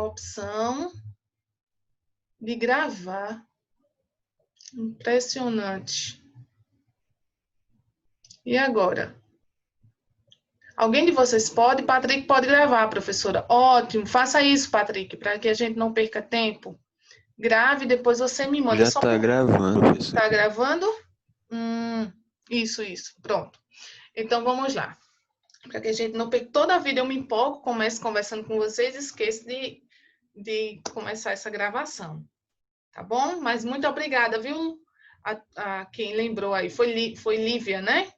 opção de gravar. Impressionante. E agora? Alguém de vocês pode? Patrick pode gravar, professora. Ótimo, faça isso, Patrick, para que a gente não perca tempo. Grave, depois você me manda. Já está gravando, professor. Está gravando? Isso, pronto. Então, vamos lá. Para que a gente não perca... Toda a vida eu me empolgo, começo conversando com vocês e esqueço de começar essa gravação. Tá bom? Mas muito obrigada, viu? A quem lembrou aí. Foi Lívia, né?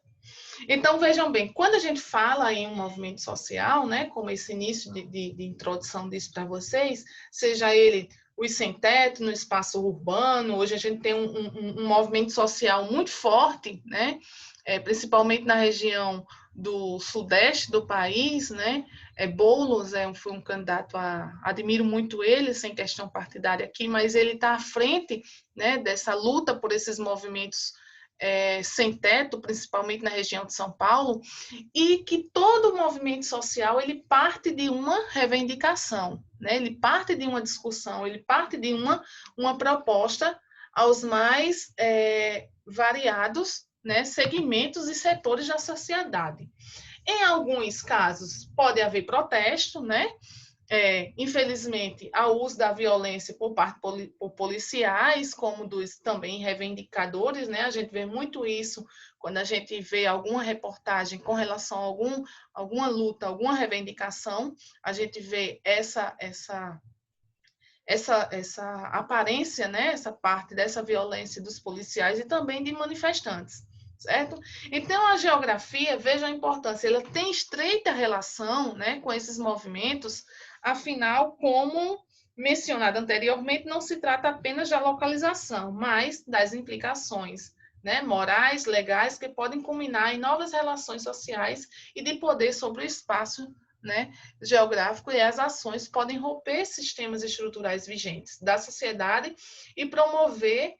Então, vejam bem, quando a gente fala em um movimento social, né, como esse início de introdução disso para vocês, seja ele os sem-teto no espaço urbano, hoje a gente tem um movimento social muito forte, né, principalmente na região do sudeste do país, né, Boulos foi um candidato admiro muito ele, sem questão partidária aqui, mas ele está à frente, né, dessa luta por esses movimentos sem teto, principalmente na região de São Paulo, e que todo movimento social ele parte de uma reivindicação, né? Ele parte de uma discussão, ele parte de uma proposta aos mais variados, né, segmentos e setores da sociedade. Em alguns casos, pode haver protesto, né? Infelizmente, ao uso da violência por parte por policiais, como dos também reivindicadores, né? A gente vê muito isso quando a gente vê alguma reportagem com relação a alguma luta, alguma reivindicação, a gente vê essa aparência, né? Essa parte dessa violência dos policiais e também de manifestantes. Certo? Então, a geografia, veja a importância, ela tem estreita relação, né, com esses movimentos, afinal, como mencionado anteriormente, não se trata apenas da localização, mas das implicações, né, morais, legais, que podem culminar em novas relações sociais e de poder sobre o espaço, né, geográfico, e as ações podem romper sistemas estruturais vigentes da sociedade e promover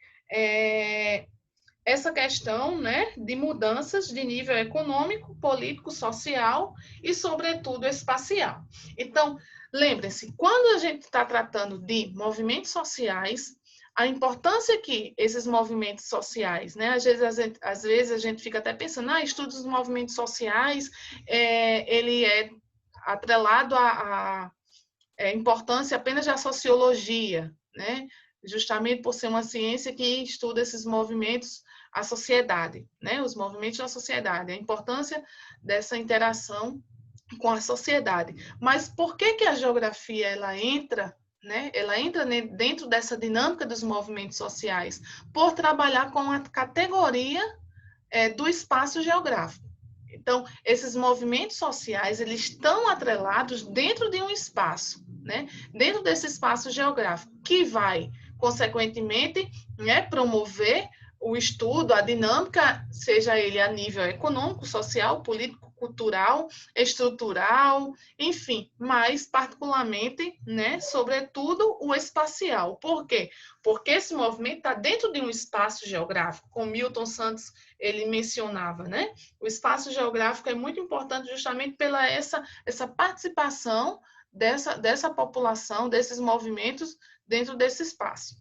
essa questão, né, de mudanças de nível econômico, político, social e, sobretudo, espacial. Então, lembrem-se, quando a gente está tratando de movimentos sociais, a importância que esses movimentos sociais, né, às vezes a gente fica até pensando, estudos dos movimentos sociais, ele é atrelado à importância apenas da sociologia, né, justamente por ser uma ciência que estuda esses movimentos, a sociedade, né? Os movimentos da sociedade, a importância dessa interação com a sociedade. Mas por que a geografia ela entra, né? Ela entra dentro dessa dinâmica dos movimentos sociais por trabalhar com a categoria do espaço geográfico. Então, esses movimentos sociais, eles estão atrelados dentro de um espaço, né? Dentro desse espaço geográfico, que vai, consequentemente, né, promover o estudo, a dinâmica, seja ele a nível econômico, social, político, cultural, estrutural, enfim, mas particularmente, né, sobretudo o espacial. Por quê? Porque esse movimento está dentro de um espaço geográfico, como Milton Santos ele mencionava, né? O espaço geográfico é muito importante justamente pela essa participação dessa população, desses movimentos dentro desse espaço.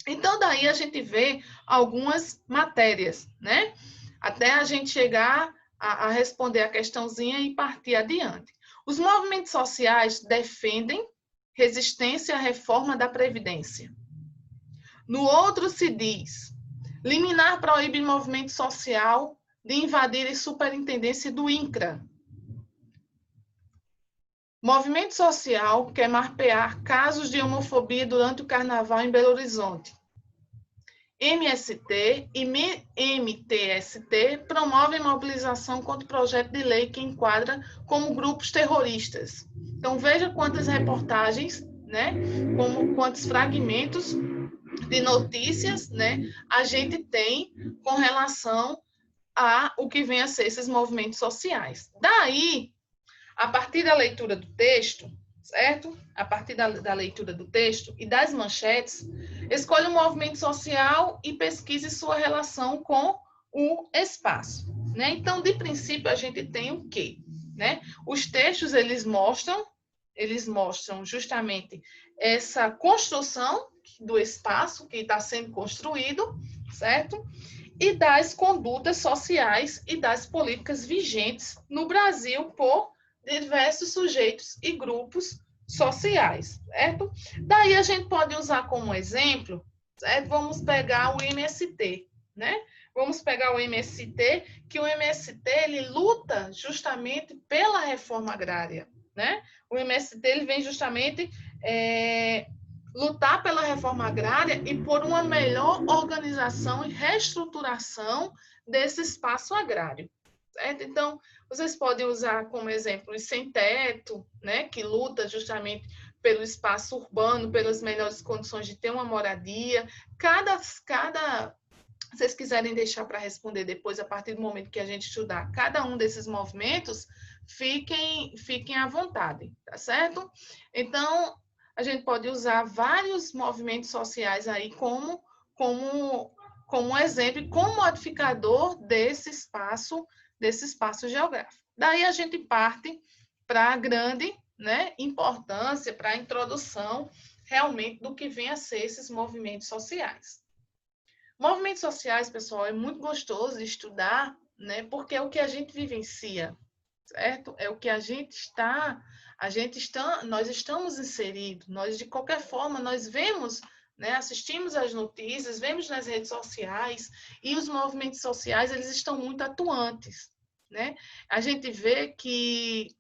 Então, daí a gente vê algumas matérias, né? Até a gente chegar a responder a questãozinha e partir adiante. Os movimentos sociais defendem resistência à reforma da Previdência. No outro se diz, liminar proíbe movimento social de invadir a superintendência do INCRA. Movimento social quer mapear casos de homofobia durante o carnaval em Belo Horizonte. MST e MTST promovem mobilização contra o projeto de lei que enquadra como grupos terroristas. Então, veja quantas reportagens, né, quantos fragmentos de notícias, né, a gente tem com relação a o que vem a ser esses movimentos sociais. Daí, a partir da leitura do texto, certo? A partir da leitura do texto e das manchetes, escolha um movimento social e pesquise sua relação com o espaço, né? Então, de princípio, a gente tem o quê? Né? Os textos, eles mostram, eles mostram justamente essa construção do espaço que está sendo construído, certo? E das condutas sociais e das políticas vigentes no Brasil por diversos sujeitos e grupos sociais, certo? Daí a gente pode usar como exemplo, certo? Vamos pegar o MST, né? Vamos pegar o MST, que o MST ele luta justamente pela reforma agrária, né? O MST ele vem justamente lutar pela reforma agrária e por uma melhor organização e reestruturação desse espaço agrário, certo? Então, vocês podem usar como exemplo o Sem Teto, né, que luta justamente pelo espaço urbano, pelas melhores condições de ter uma moradia. Se vocês quiserem deixar para responder depois, a partir do momento que a gente estudar cada um desses movimentos, fiquem à vontade, tá certo? Então, a gente pode usar vários movimentos sociais aí como exemplo e como modificador desse espaço geográfico. Daí a gente parte para a grande, né, importância, para a introdução realmente do que vem a ser esses movimentos sociais. Movimentos sociais, pessoal, é muito gostoso de estudar, né, porque é o que a gente vivencia, certo? É o que nós estamos inseridos, nós de qualquer forma, nós vemos, né, assistimos às notícias, vemos nas redes sociais, e os movimentos sociais, eles estão muito atuantes, né? A gente vê que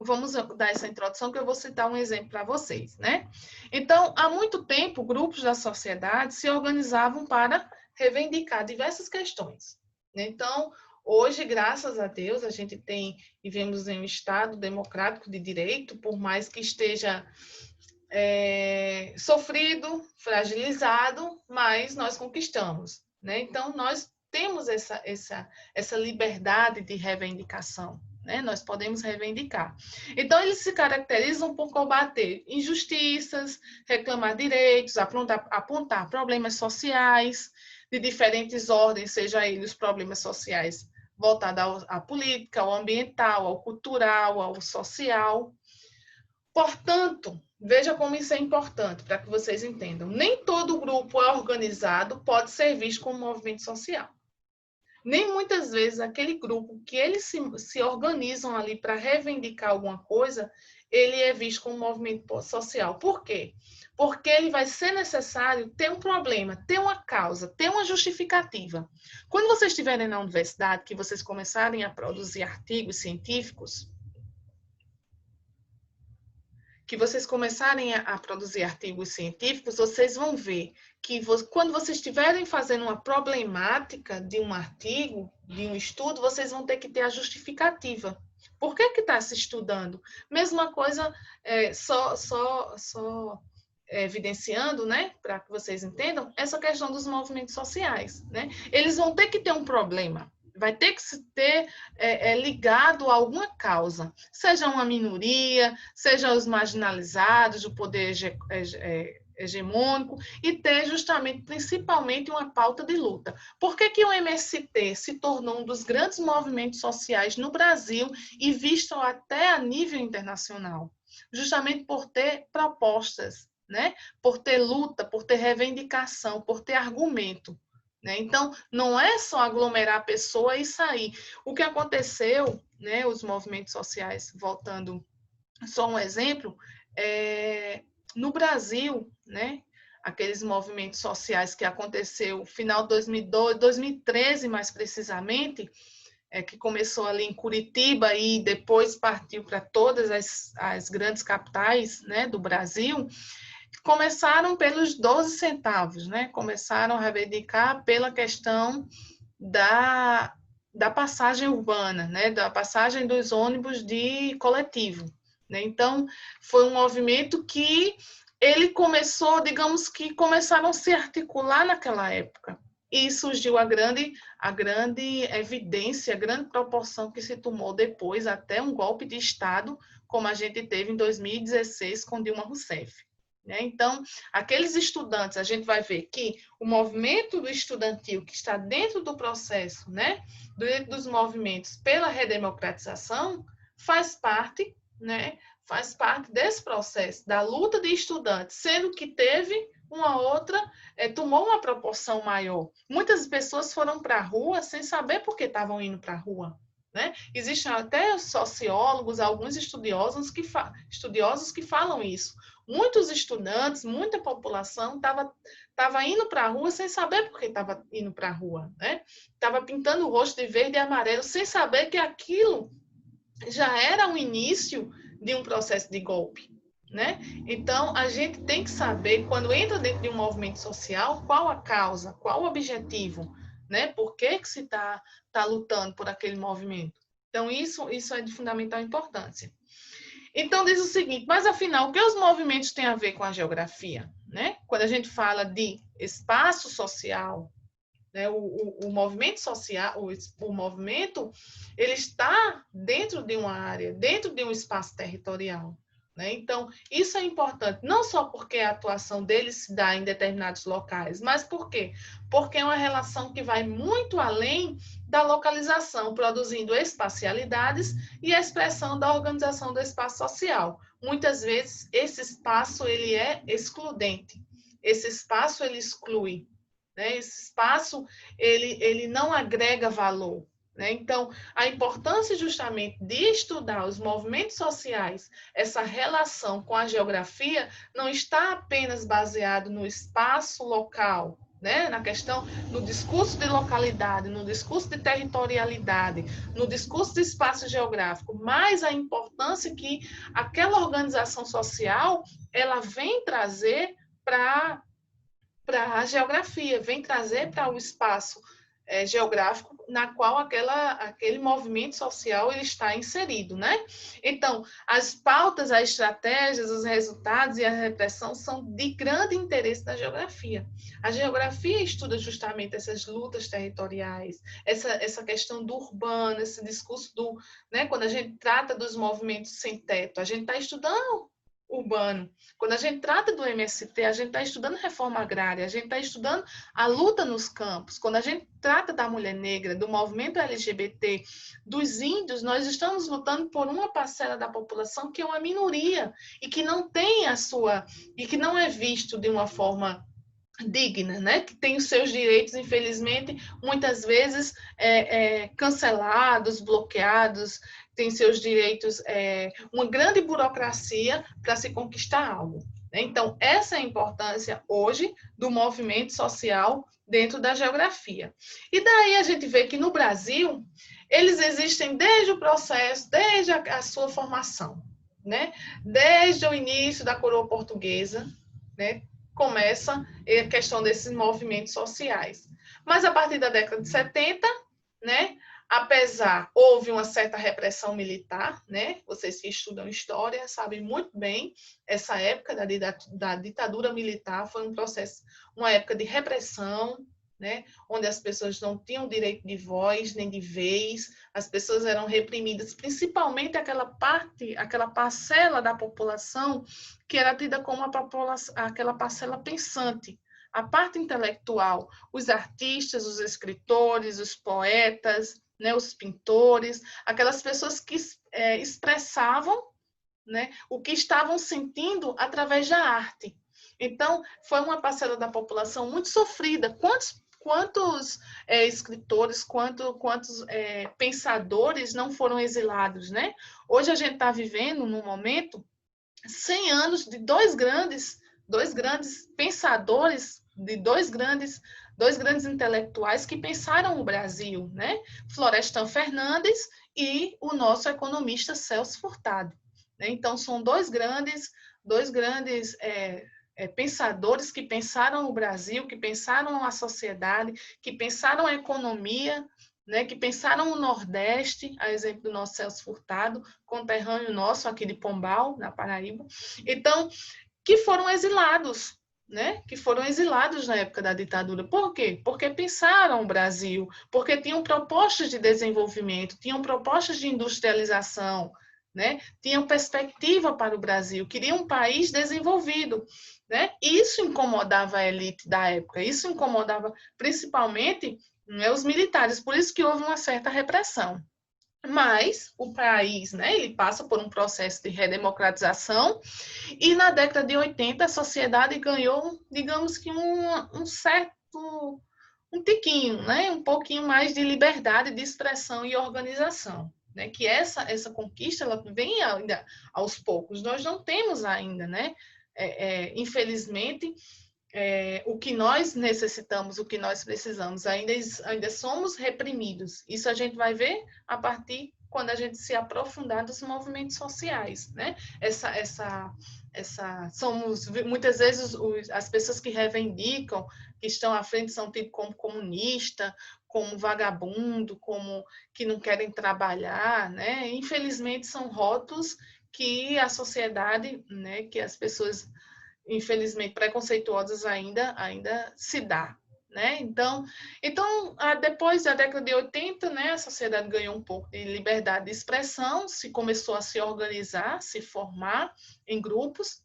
vamos dar essa introdução, que eu vou citar um exemplo para vocês, né? Então, há muito tempo, grupos da sociedade se organizavam para reivindicar diversas questões. Então, hoje, graças a Deus, a gente vivemos em um Estado democrático de direito, por mais que esteja sofrido, fragilizado, mas nós conquistamos, né? Então, nós temos essa liberdade de reivindicação, né? Nós podemos reivindicar. Então, eles se caracterizam por combater injustiças, reclamar direitos, apontar problemas sociais de diferentes ordens, seja eles problemas sociais voltados à política, ao ambiental, ao cultural, ao social. Portanto, veja como isso é importante para que vocês entendam. Nem todo grupo organizado pode ser visto como movimento social. Nem muitas vezes aquele grupo que eles se organizam ali para reivindicar alguma coisa, ele é visto como movimento social. Por quê? Porque ele vai ser necessário ter um problema, ter uma causa, ter uma justificativa. Quando vocês estiverem na universidade, que vocês começarem a produzir artigos científicos, vocês vão ver que quando vocês estiverem fazendo uma problemática de um artigo, de um estudo, vocês vão ter que ter a justificativa. Por que está se estudando? Mesma coisa, evidenciando, né, para que vocês entendam, essa questão dos movimentos sociais, né? Eles vão ter que ter um problema. Vai ter que se ter ligado a alguma causa, seja uma minoria, seja os marginalizados, o poder hegemônico, e ter justamente, principalmente, uma pauta de luta. Por que o MST se tornou um dos grandes movimentos sociais no Brasil e visto até a nível internacional? Justamente por ter propostas, né? Por ter luta, por ter reivindicação, por ter argumento. Então, não é só aglomerar a pessoa e sair. O que aconteceu, né, os movimentos sociais, voltando só um exemplo, no Brasil, né, aqueles movimentos sociais que aconteceu no final de 2002, 2013 mais precisamente, que começou ali em Curitiba e depois partiu para todas as grandes capitais, né, do Brasil. Começaram pelos 12 centavos, né? Começaram a reivindicar pela questão da passagem urbana, né? Da passagem dos ônibus de coletivo, né? Então, foi um movimento que ele começou, digamos que começaram a se articular naquela época. E surgiu a grande evidência, a grande proporção que se tomou depois, até um golpe de Estado, como a gente teve em 2016 com Dilma Rousseff. Então, aqueles estudantes, a gente vai ver que o movimento estudantil que está dentro do processo, né, dentro dos movimentos pela redemocratização, faz parte faz parte desse processo, da luta de estudantes, sendo que teve uma outra, tomou uma proporção maior. Muitas pessoas foram para a rua sem saber por que estavam indo para a rua. Né? Existem até sociólogos, alguns estudiosos que falam isso. Muitos estudantes, muita população estava indo para a rua sem saber por que estava indo para a rua. Né? Estava pintando o rosto de verde e amarelo sem saber que aquilo já era o início de um processo de golpe. Né? Então, a gente tem que saber, quando entra dentro de um movimento social, qual a causa, qual o objetivo, né? Por que se está lutando por aquele movimento. Então, isso é de fundamental importância. Então, diz o seguinte, mas afinal, o que os movimentos têm a ver com a geografia? Né? Quando a gente fala de espaço social, né? O movimento social, o movimento, ele está dentro de uma área, dentro de um espaço territorial. Né? Então, isso é importante, não só porque a atuação deles se dá em determinados locais, mas por quê? Porque é uma relação que vai muito além da localização, produzindo espacialidades e a expressão da organização do espaço social. Muitas vezes, esse espaço ele é excludente, esse espaço ele exclui, né? Esse espaço ele não agrega valor. Né? Então, a importância justamente de estudar os movimentos sociais, essa relação com a geografia, não está apenas baseado no espaço local, né? Na questão, no discurso de localidade, no discurso de territorialidade, no discurso de espaço geográfico, mas a importância que aquela organização social ela vem trazer para a geografia, vem trazer para o espaço geográfico na qual aquele movimento social ele está inserido, né? Então, as pautas, as estratégias, os resultados e a repressão são de grande interesse da geografia. A geografia estuda justamente essas lutas territoriais, essa questão do urbano, esse discurso do, né? Quando a gente trata dos movimentos sem teto, a gente está estudando urbano. Quando a gente trata do MST, a gente está estudando reforma agrária, a gente está estudando a luta nos campos. Quando a gente trata da mulher negra, do movimento LGBT, dos índios, nós estamos lutando por uma parcela da população que é uma minoria e que não tem e que não é visto de uma forma digna, né? Que tem os seus direitos, infelizmente, muitas vezes cancelados, bloqueados, tem seus direitos, uma grande burocracia para se conquistar algo. Né? Então, essa é a importância hoje do movimento social dentro da geografia. E daí a gente vê que no Brasil, eles existem desde o processo, desde a sua formação, né? Desde o início da coroa portuguesa, né? Começa a questão desses movimentos sociais. Mas a partir da década de 70, né, houve uma certa repressão militar, né? Vocês que estudam história sabem muito bem, essa época da ditadura militar foi um processo, uma época de repressão, né? Onde as pessoas não tinham direito de voz nem de vez, as pessoas eram reprimidas, principalmente aquela parcela da população que era tida como aquela parcela pensante, a parte intelectual, os artistas, os escritores, os poetas, né, os pintores, aquelas pessoas que expressavam, né, o que estavam sentindo através da arte. Então, foi uma parcela da população muito sofrida. Quantos escritores, quantos pensadores não foram exilados, né? Hoje a gente está vivendo num momento 100 anos de dois grandes pensadores, de dois grandes intelectuais que pensaram o Brasil, né? Florestan Fernandes e o nosso economista Celso Furtado. Né? Então, são dois grandes pensadores que pensaram o Brasil, que pensaram a sociedade, que pensaram a economia, né, que pensaram o Nordeste, a exemplo do nosso Celso Furtado, conterrâneo nosso aqui de Pombal, na Paraíba. Então, que foram exilados, né? Que foram exilados na época da ditadura. Por quê? Porque pensaram o Brasil, porque tinham propostas de desenvolvimento, tinham propostas de industrialização, né? Tinham perspectiva para o Brasil, queriam um país desenvolvido. Né? Isso incomodava a elite da época, isso incomodava principalmente, né, os militares, por isso que houve uma certa repressão. Mas o país, né, ele passa por um processo de redemocratização e na década de 80 a sociedade ganhou, digamos que um certo, um tiquinho, né, um pouquinho mais de liberdade de expressão e organização. Né, que essa conquista ela vem ainda aos poucos. Nós não temos ainda, né, infelizmente, o que nós necessitamos, o que nós precisamos, ainda somos reprimidos. Isso a gente vai ver a partir quando a gente se aprofundar dos movimentos sociais, né? Somos muitas vezes as pessoas que reivindicam, que estão à frente, são tidos como comunista, como vagabundo, como que não querem trabalhar, né? Infelizmente são rótulos que a sociedade, né, que as pessoas infelizmente preconceituosas ainda se dá, né? Então, depois da década de 80, né, a sociedade ganhou um pouco de liberdade de expressão, se começou a se organizar, se formar em grupos,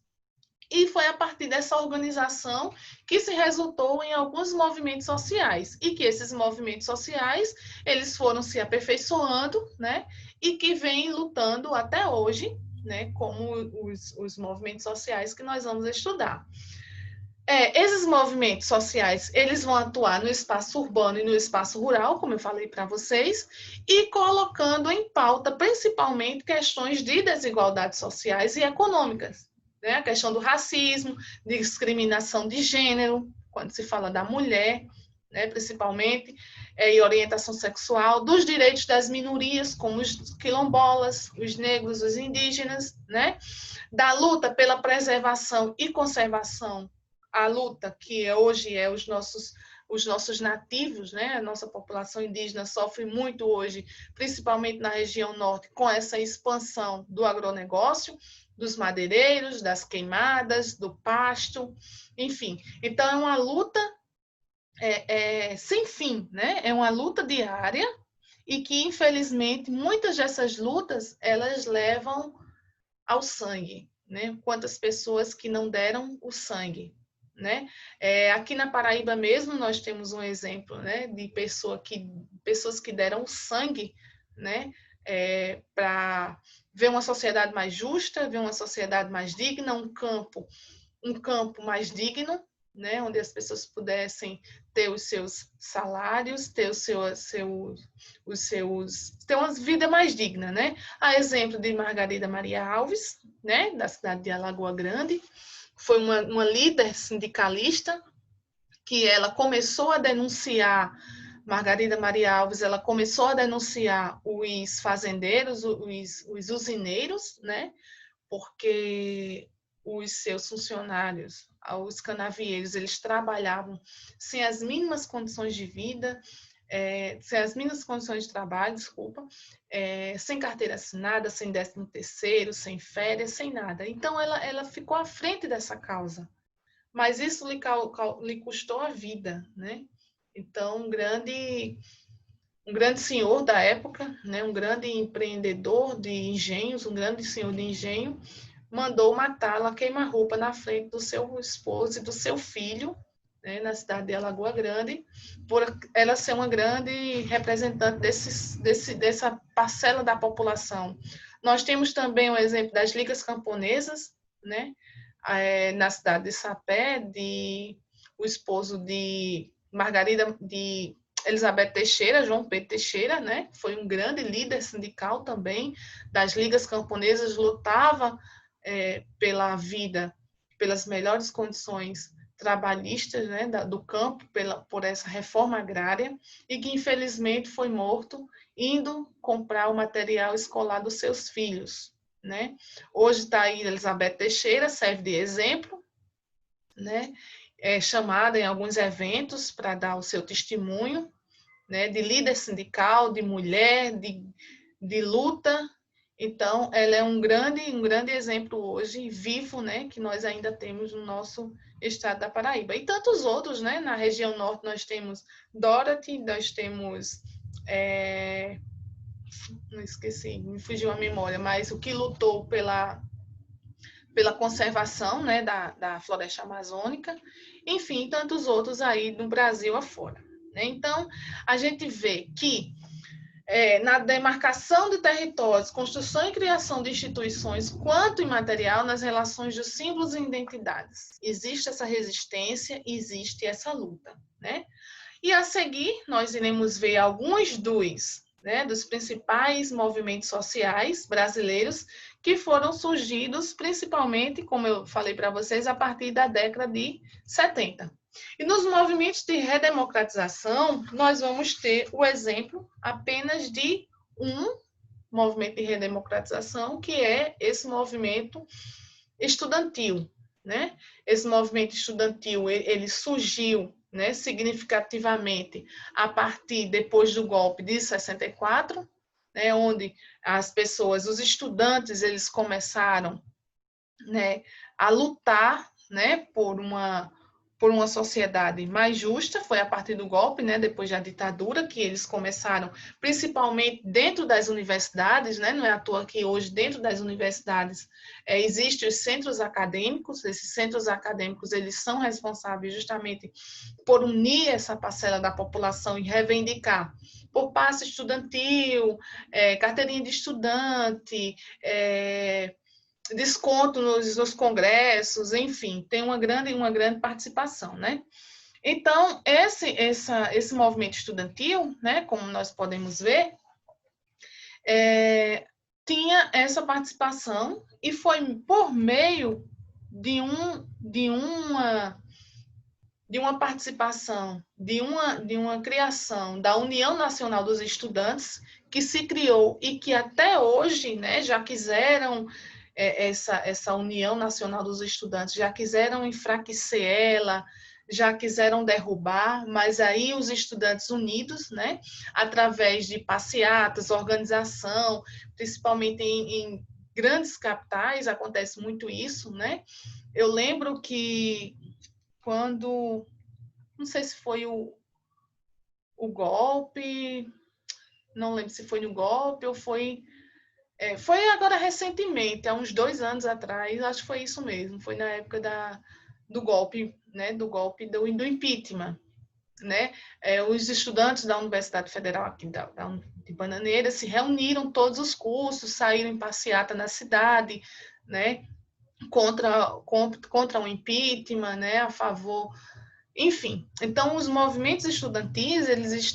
e foi a partir dessa organização que se resultou em alguns movimentos sociais, e que esses movimentos sociais, eles foram se aperfeiçoando, né, e que vêm lutando até hoje, né, como os movimentos sociais que nós vamos estudar. Esses movimentos sociais, eles vão atuar no espaço urbano e no espaço rural, como eu falei para vocês, e colocando em pauta principalmente questões de desigualdades sociais e econômicas, né? A questão do racismo, discriminação de gênero, quando se fala da mulher, né, principalmente, e orientação sexual, dos direitos das minorias, como os quilombolas, os negros, os indígenas, né? Da luta pela preservação e conservação, a luta que hoje é os nossos nativos, né? A nossa população indígena sofre muito hoje, principalmente na região norte, com essa expansão do agronegócio, dos madeireiros, das queimadas, do pasto, enfim. Então, é uma luta sem fim, né? É uma luta diária e que, infelizmente, muitas dessas lutas, elas levam ao sangue, né? Quantas pessoas que não deram o sangue, né? Aqui na Paraíba mesmo nós temos um exemplo, né, de pessoas que deram o sangue, né, para ver uma sociedade mais justa, ver uma sociedade mais digna, um campo mais digno, né, onde as pessoas pudessem ter os seus salários, ter ter uma vida mais digna, né? A exemplo de Margarida Maria Alves, né, da cidade de Alagoa Grande, foi uma líder sindicalista que ela começou a denunciar, Margarida Maria Alves, ela começou a denunciar os fazendeiros, os usineiros, né? Porque os seus funcionários, os canavieiros, eles trabalhavam sem as mínimas condições de vida, sem as mínimas condições de trabalho, desculpa, sem carteira assinada, sem 13º, sem férias, sem nada. Então, ela ficou à frente dessa causa, mas isso lhe custou a vida, né? Então, um grande senhor da época, né, um grande empreendedor de engenhos, um grande senhor de engenho, mandou matá-la, queima-roupa na frente do seu esposo e do seu filho, né, na cidade de Alagoa Grande, por ela ser uma grande representante dessa parcela da população. Nós temos também o exemplo das ligas camponesas, né, na cidade de Sapé, o esposo de Margarida, de Elizabeth Teixeira, João Pedro Teixeira, né? Foi um grande líder sindical também das ligas camponesas, lutava pela vida, pelas melhores condições trabalhistas, né, do campo, por essa reforma agrária, e que infelizmente foi morto indo comprar o material escolar dos seus filhos, né? Hoje está aí Elizabeth Teixeira, serve de exemplo, né? É chamada em alguns eventos para dar o seu testemunho, né? De líder sindical, de mulher, de luta. Então, ela é um grande exemplo hoje, vivo, né? Que nós ainda temos no nosso estado da Paraíba. E tantos outros, né? Na região norte nós temos Dorothy, nós temos... não esqueci, me fugiu a memória, mas o que lutou pela conservação, né, da floresta amazônica, enfim, tantos outros aí no Brasil afora. Né? Então, a gente vê que na demarcação de territórios, construção e criação de instituições, quanto imaterial nas relações dos símbolos e identidades. Existe essa resistência, existe essa luta, né? E a seguir, nós iremos ver alguns dos principais movimentos sociais brasileiros que foram surgidos principalmente, como eu falei para vocês, a partir da década de 70. E nos movimentos de redemocratização, nós vamos ter o exemplo apenas de um movimento de redemocratização, que é esse movimento estudantil, né? Esse movimento estudantil, ele surgiu, né, significativamente a partir depois do golpe de 64, né, onde as pessoas, os estudantes, eles começaram, né, a lutar, né, por uma sociedade mais justa. Foi a partir do golpe, né, depois da ditadura, que eles começaram, principalmente dentro das universidades, né, não é à toa que hoje, dentro das universidades, existem os centros acadêmicos. Esses centros acadêmicos, eles são responsáveis justamente por unir essa parcela da população e reivindicar por passe estudantil, carteirinha de estudante, desconto nos congressos, enfim, tem uma grande participação, né? Então, esse movimento estudantil, né, como nós podemos ver, tinha essa participação e foi por meio de uma participação, de uma criação da União Nacional dos Estudantes, que se criou e que até hoje, né, já quiseram essa União Nacional dos Estudantes, já quiseram enfraquecer ela, já quiseram derrubar, mas aí os estudantes unidos, né, através de passeatas, organização, principalmente em grandes capitais, acontece muito isso, né? Eu lembro que quando, não sei se foi o golpe, não lembro se foi no golpe ou foi agora recentemente, há uns 2 anos atrás, acho que foi isso mesmo, foi na época do golpe, né, do do impeachment, né? Os estudantes da Universidade Federal aqui de Bananeira se reuniram, todos os cursos, saíram em passeata na cidade, né, contra o impeachment, né, a favor. Enfim, então os movimentos estudantis, eles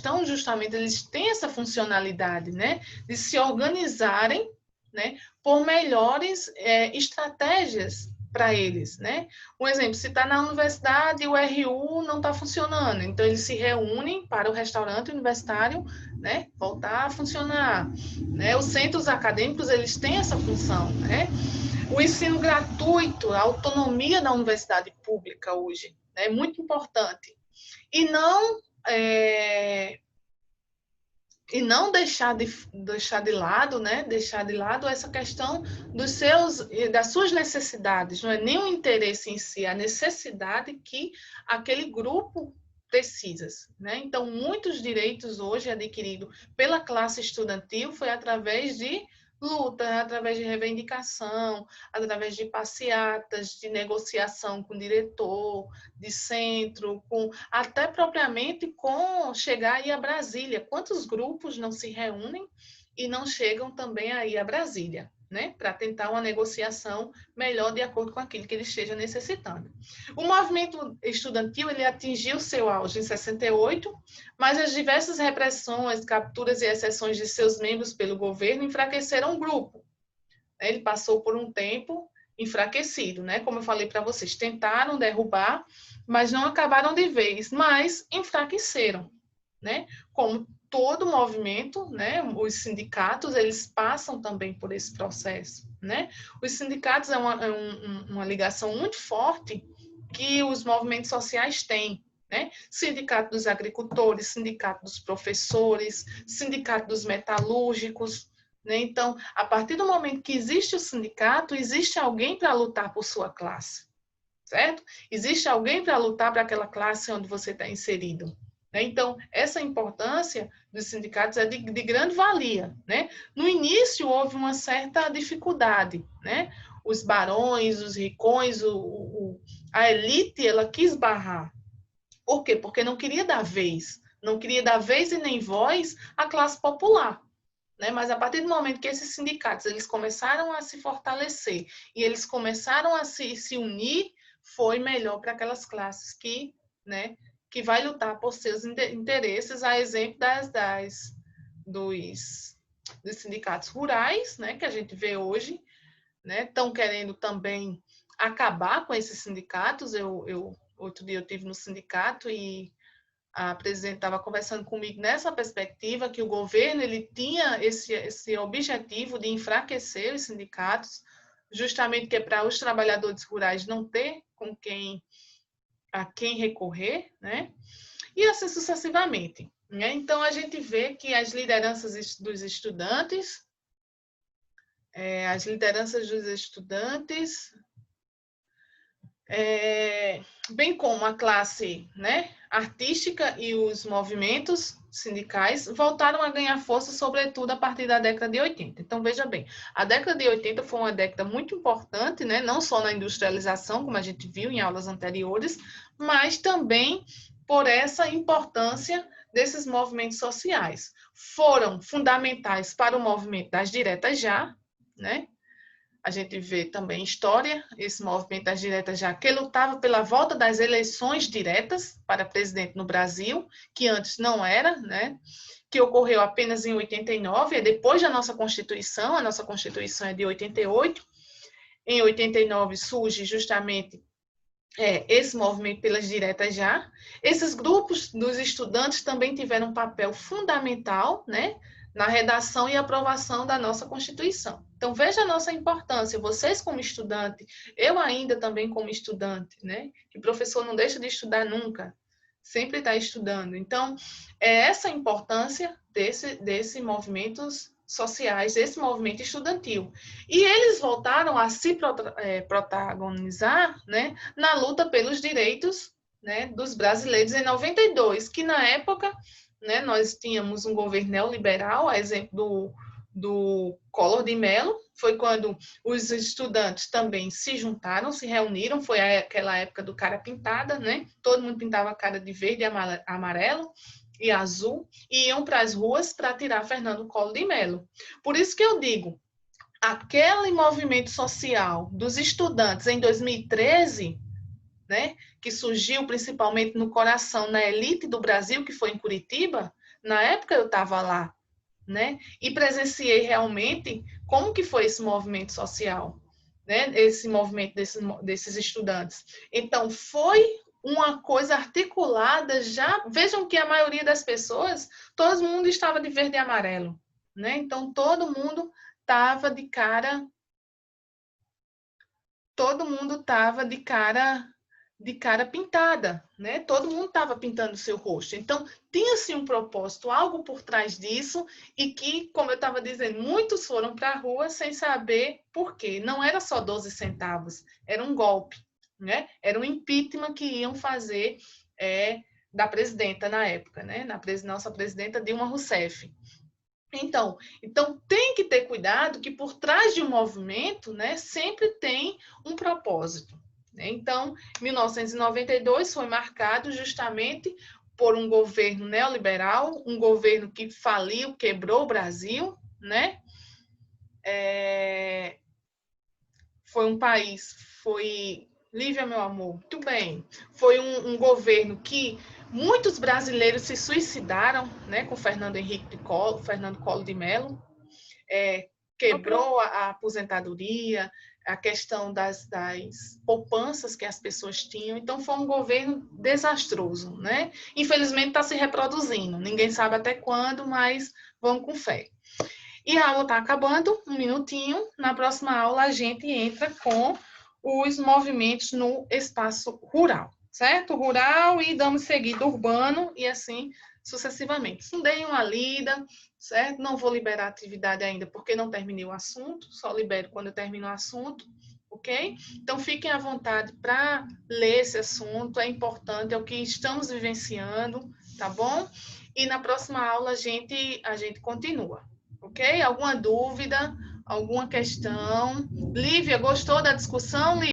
têm essa funcionalidade, né, de se organizarem, né, por melhores estratégias para eles, né? Um exemplo, se está na universidade e o RU não está funcionando, então eles se reúnem para o restaurante universitário, né, voltar a funcionar, né? Os centros acadêmicos, eles têm essa função, né? O ensino gratuito, a autonomia da universidade pública hoje, é muito importante. E não deixar de lado, né? Deixar de lado essa questão das suas necessidades. Não é nem o interesse em si, a necessidade que aquele grupo precisa, né? Então, muitos direitos hoje adquiridos pela classe estudantil foi através de luta, através de reivindicação, através de passeatas, de negociação com o diretor, de centro, até propriamente com chegar aí a Brasília. Quantos grupos não se reúnem e não chegam também aí a Brasília, né? Para tentar uma negociação melhor de acordo com aquilo que ele esteja necessitando. O movimento estudantil, ele atingiu seu auge em 68, mas as diversas repressões, capturas e exceções de seus membros pelo governo enfraqueceram o grupo. Ele passou por um tempo enfraquecido, né? Como eu falei para vocês, tentaram derrubar, mas não acabaram de vez, mas enfraqueceram, né? Como todo movimento, né? Os sindicatos, eles passam também por esse processo, né? Os sindicatos é uma ligação muito forte que os movimentos sociais têm, né? Sindicato dos agricultores, sindicato dos professores, sindicato dos metalúrgicos, né? Então, a partir do momento que existe o sindicato, existe alguém para lutar por sua classe, certo? Existe alguém para lutar para aquela classe onde você está inserido. Então, essa importância dos sindicatos é de grande valia, né? No início, houve uma certa dificuldade, né? Os barões, os ricões, a elite, ela quis barrar. Por quê? Porque não queria dar vez não queria dar vez e nem voz à classe popular. Né? Mas a partir do momento que esses sindicatos eles começaram a se fortalecer e eles começaram a se unir, foi melhor para aquelas classes que, né, que vai lutar por seus interesses, a exemplo dos sindicatos rurais, né, que a gente vê hoje, né, estão querendo também acabar com esses sindicatos. Outro dia eu estive no sindicato e a presidente estava conversando comigo nessa perspectiva, que o governo ele tinha esse objetivo de enfraquecer os sindicatos, justamente que é para os trabalhadores rurais não ter a quem recorrer, né? E assim sucessivamente. Né? Então, a gente vê que as lideranças dos estudantes, bem como a classe, né, artística e os movimentos sindicais voltaram a ganhar força, sobretudo a partir da década de 80. Então, veja bem, a década de 80 foi uma década muito importante, né, não só na industrialização, como a gente viu em aulas anteriores, mas também por essa importância desses movimentos sociais. Foram fundamentais para o movimento das diretas já, né? A gente vê também história, esse movimento das diretas já, que lutava pela volta das eleições diretas para presidente no Brasil, que antes não era, né? Que ocorreu apenas em 89, é depois da nossa Constituição, a nossa Constituição é de 88. Em 89 surge justamente esse movimento pelas diretas já. Esses grupos dos estudantes também tiveram um papel fundamental, né? Na redação e aprovação da nossa Constituição. Então, veja a nossa importância. Vocês como estudante, eu ainda também como estudante, né? Que o professor não deixa de estudar nunca, sempre está estudando. Então, é essa a importância desse movimentos sociais, desse movimento estudantil. E eles voltaram a se protagonizar, né, na luta pelos direitos, né, dos brasileiros em 92, que na época, né, nós tínhamos um governo neoliberal, a exemplo do Collor de Mello, foi quando os estudantes também se juntaram, se reuniram, foi aquela época do cara pintada, né? Todo mundo pintava a cara de verde, amarelo e azul, e iam para as ruas para tirar Fernando Collor de Mello. Por isso que eu digo, aquele movimento social dos estudantes em 2013, né, que surgiu principalmente no coração, na elite do Brasil, que foi em Curitiba, na época eu estava lá, né, e presenciei realmente como que foi esse movimento social, né, esse movimento desses estudantes. Então, foi uma coisa articulada já. Vejam que a maioria das pessoas, todo mundo estava de verde e amarelo, né? Então, todo mundo estava de cara pintada, né? Todo mundo estava pintando o seu rosto. Então, tinha-se um propósito, algo por trás disso, e que, como eu estava dizendo, muitos foram para a rua sem saber por quê. Não era só 12 centavos, era um golpe, né? Era um impeachment que iam fazer da presidenta na época, né? Nossa presidenta Dilma Rousseff. Então tem que ter cuidado que por trás de um movimento, né, sempre tem um propósito. Então, 1992 foi marcado justamente por um governo neoliberal, um governo que faliu, quebrou o Brasil, né? Lívia, meu amor, muito bem. Foi um governo que muitos brasileiros se suicidaram, né, com Fernando Collor de Mello, quebrou a aposentadoria, a questão das poupanças que as pessoas tinham. Então, foi um governo desastroso, né? Infelizmente, está se reproduzindo. Ninguém sabe até quando, mas vamos com fé. E a aula está acabando, um minutinho. Na próxima aula, a gente entra com os movimentos no espaço rural, certo? Rural e damos seguida urbano e assim sucessivamente. Deem uma lida, certo? Não vou liberar a atividade ainda porque não terminei o assunto, só libero quando eu termino o assunto, ok? Então, fiquem à vontade para ler esse assunto, é importante, é o que estamos vivenciando, tá bom? E na próxima aula a gente continua, ok? Alguma dúvida? Alguma questão? Lívia, gostou da discussão, Lívia?